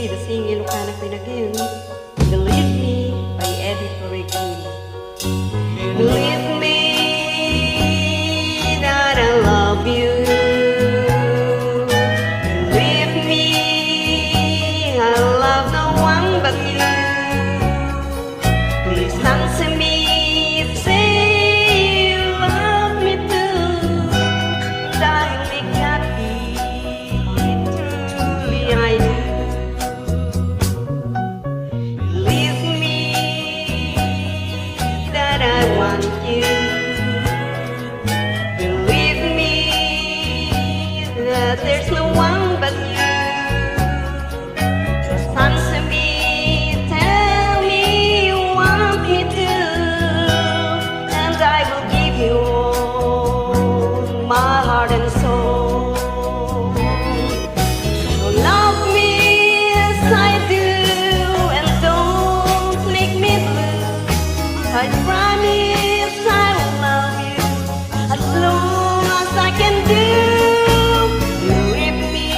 me to sing Ilocana Queen again. Believe Me by Eddie Peregrina. Believe me that I love you. Believe me I love no one but you. Please answer me, say you love me too. And I only got me, truly I do. Believe me that I want you. Believe me that there's no one but you. Just answer me, tell me you want me to, and I will give you all my heart and soul. So love me as I do, and don't make me blue. I promise I will love you as long as I can do. Believe me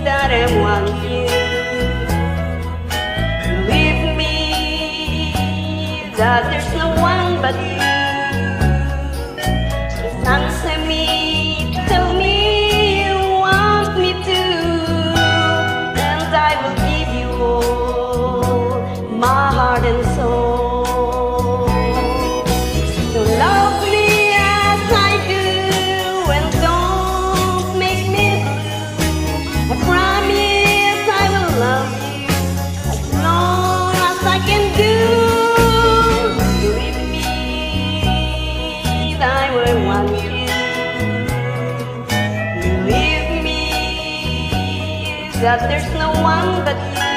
that I want you. Believe me that there's no one but you. Just answer me, tell me you want me to, and I will give you all my heart and soul. So love me as I do, and don't make me blue. I promise I will love you as long as I can do. Believe me that I will want you. Believe me that there's no one but you.